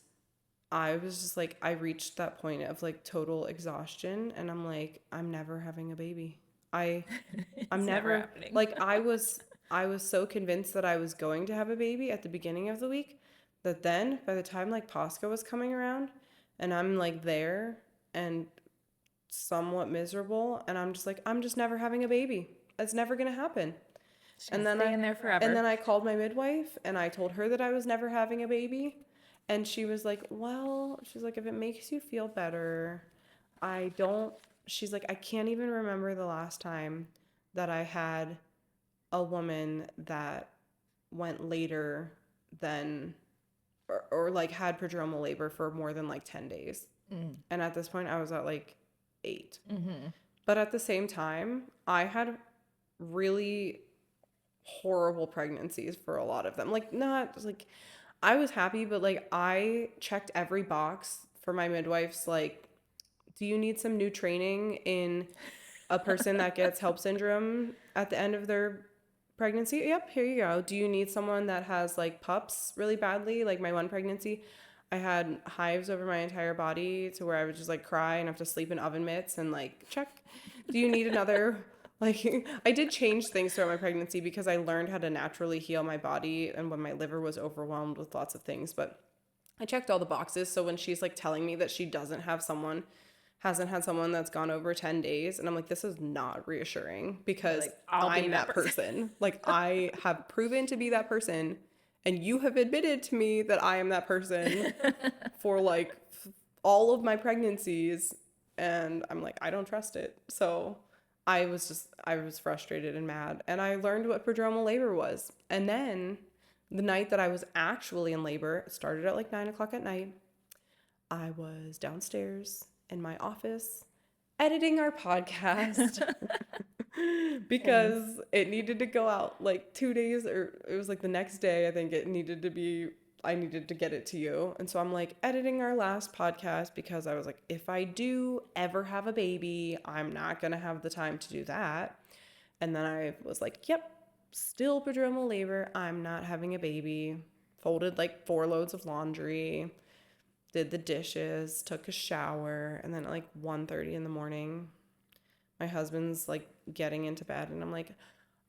I was just like, I reached that point of like total exhaustion, and I'm like, I'm never having a baby. I'm never happening. Like, I was so convinced that I was going to have a baby at the beginning of the week, that then by the time like Pascha was coming around, and I'm like there and somewhat miserable, and I'm just like, I'm just never having a baby. It's never gonna happen. And then in there forever. And then I called my midwife, and I told her that I was never having a baby, and she was like, well, she's like, if it makes you feel better, she's like, I can't even remember the last time that I had a woman that went later than or like had prodromal labor for more than like 10 days. And at this point I was at like 8. But at the same time, I had really horrible pregnancies for a lot of them. Like, not like, I was happy, but like I checked every box for my midwife's like, do you need some new training in a person that gets HELLP syndrome at the end of their pregnancy? Yep, here you go. Do you need someone that has like pups really badly? Like my one pregnancy, I had hives over my entire body to where I would just like cry and have to sleep in oven mitts, and like, check. Do you need another? Like, I did change things throughout my pregnancy because I learned how to naturally heal my body and when my liver was overwhelmed with lots of things. But I checked all the boxes. So when she's like telling me that she hasn't had someone that's gone over 10 days, and I'm like, this is not reassuring, because like, I'm that person. Like, I have proven to be that person, and you have admitted to me that I am that person for like all of my pregnancies, and I'm like, I don't trust it. So I was frustrated and mad, and I learned what prodromal labor was. And then the night that I was actually in labor, it started at like 9 o'clock at night. I was downstairs in my office editing our podcast because it needed to go out like 2 days, or it was like the next day. I think I needed to get it to you. And so I'm like editing our last podcast because I was like, if I do ever have a baby, I'm not going to have the time to do that. And then I was like, yep, still prodromal labor. I'm not having a baby. Folded like 4 loads of laundry, did the dishes, took a shower, and then at like 1:30 in the morning, my husband's like getting into bed, and I'm like,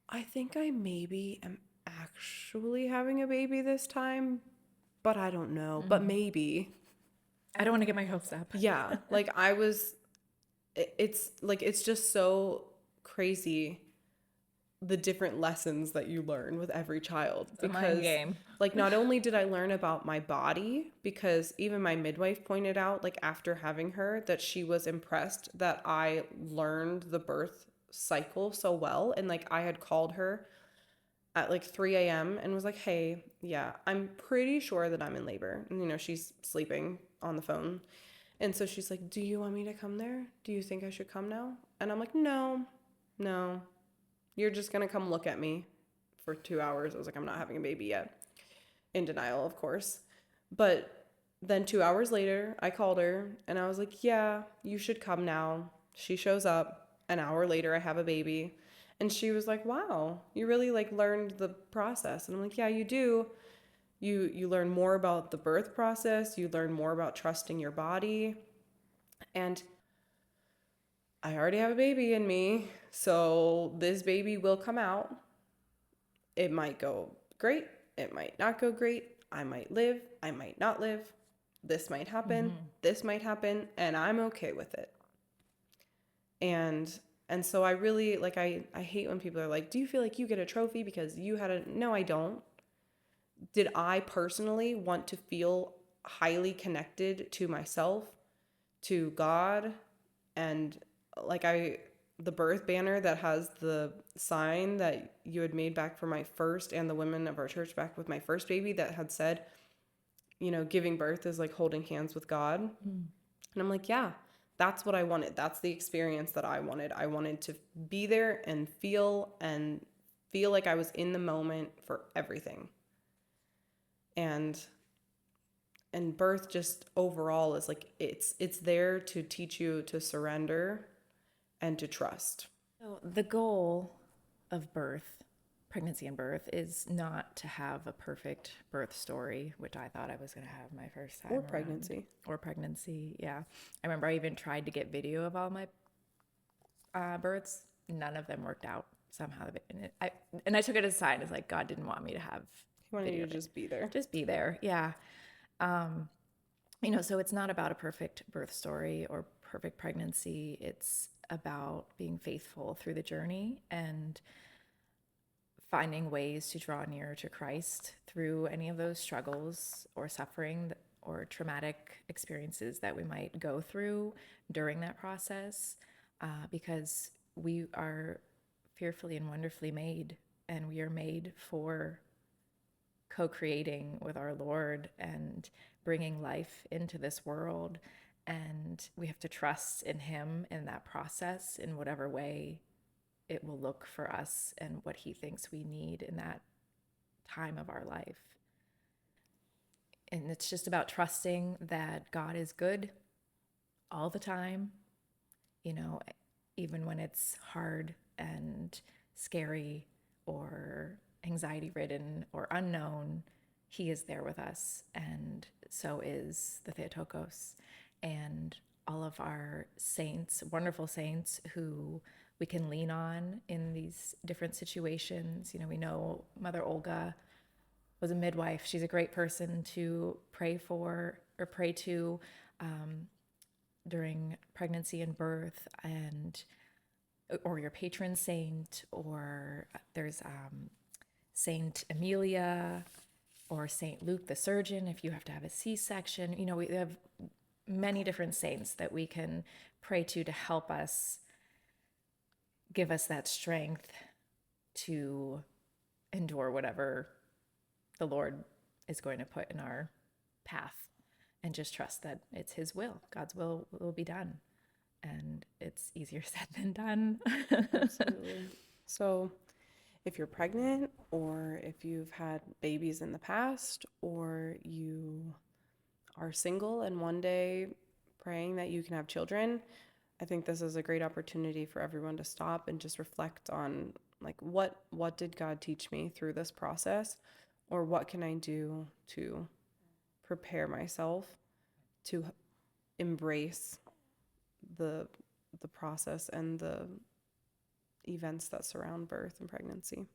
I think I maybe am actually having a baby this time, but I don't know, but maybe. I don't want to get my hopes up. Yeah, like it's just so crazy the different lessons that you learn with every child. It's a mind game. Like, not only did I learn about my body, because even my midwife pointed out, like, after having her, that she was impressed that I learned the birth cycle so well. And like, I had called her at like 3 a.m. and was like, hey, yeah, I'm pretty sure that I'm in labor. And, you know, she's sleeping on the phone. And so she's like, do you want me to come there? Do you think I should come now? And I'm like, no. You're just going to come look at me for 2 hours. I was like, I'm not having a baby yet. In denial, of course. But then 2 hours later, I called her and I was like, yeah, you should come now. She shows up. An hour later, I have a baby. And she was like, wow, you really like learned the process. And I'm like, yeah, you do. You learn more about the birth process. You learn more about trusting your body. And I already have a baby in me, so this baby will come out. It might go great. It might not go great. I might live. I might not live. This might happen. This might happen, and I'm okay with it. And so I really, like, I hate when people are like, do you feel like you get a trophy because you had a... No, I don't. Did I personally want to feel highly connected to myself, to God, and like the birth banner that has the sign that you had made back for my first, and the women of our church back with my first baby, that had said, you know, giving birth is like holding hands with God. And I'm like, yeah, that's what I wanted. That's the experience that I wanted. I wanted to be there and feel like I was in the moment for everything. And birth just overall is like, it's there to teach you to surrender and to trust. So the goal of birth, pregnancy and birth, is not to have a perfect birth story, which I thought I was going to have my first time. Or pregnancy. Or pregnancy, yeah. I remember I even tried to get video of all my births. None of them worked out somehow. And I took it as a sign. It's like God didn't want me to have He wanted video you to just be there. Just be there, yeah. You know, so it's not about a perfect birth story or perfect pregnancy. It's about being faithful through the journey and finding ways to draw near to Christ through any of those struggles or suffering or traumatic experiences that we might go through during that process, because we are fearfully and wonderfully made, and we are made for co-creating with our Lord and bringing life into this world. And we have to trust in Him in that process, in whatever way it will look for us and what He thinks we need in that time of our life. And it's just about trusting that God is good all the time, you know, even when it's hard and scary or anxiety-ridden or unknown, He is there with us, and so is the Theotokos and all of our saints, wonderful saints who we can lean on in these different situations. You know, we know Mother Olga was a midwife. She's a great person to pray for or pray to during pregnancy and birth, or your patron saint, or there's Saint Amelia or Saint Luke the surgeon if you have to have a C-section. You know, we have many different saints that we can pray to help us give us that strength to endure whatever the Lord is going to put in our path, and just trust that it's His will. God's will be done. And it's easier said than done. Absolutely. So if you're pregnant, or if you've had babies in the past, or you are single and one day praying that you can have children, I think this is a great opportunity for everyone to stop and just reflect on, like, what did God teach me through this process, or what can I do to prepare myself to embrace the process and the events that surround birth and pregnancy.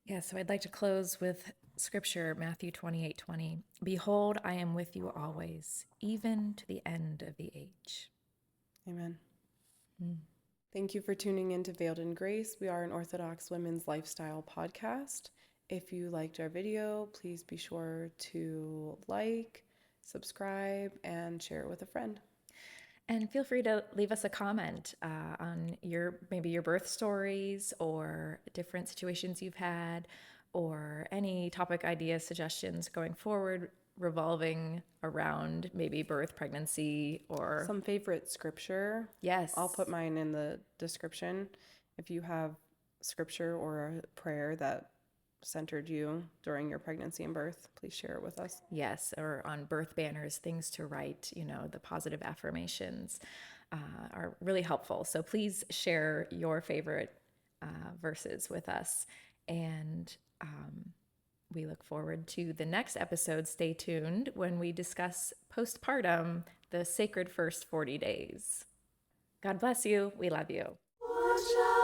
Yeah, so I'd like to close with scripture, Matthew 28:20. Behold, I am with you always, even to the end of the age. Amen. Thank you for tuning in to Veiled in Grace. We are an Orthodox women's lifestyle podcast. If you liked our video, please be sure to like, subscribe, and share it with a friend. And feel free to leave us a comment on maybe your birth stories, or different situations you've had, or any topic ideas, suggestions going forward revolving around maybe birth, pregnancy, or some favorite scripture. Yes. I'll put mine in the description. If you have scripture or a prayer that centered you during your pregnancy and birth, please share it with us. Yes, or on birth banners, things to write, the positive affirmations are really helpful. So please share your favorite verses with us. And we look forward to the next episode. Stay tuned when we discuss postpartum, the sacred first 40 days. God bless you. We love you. Watch out.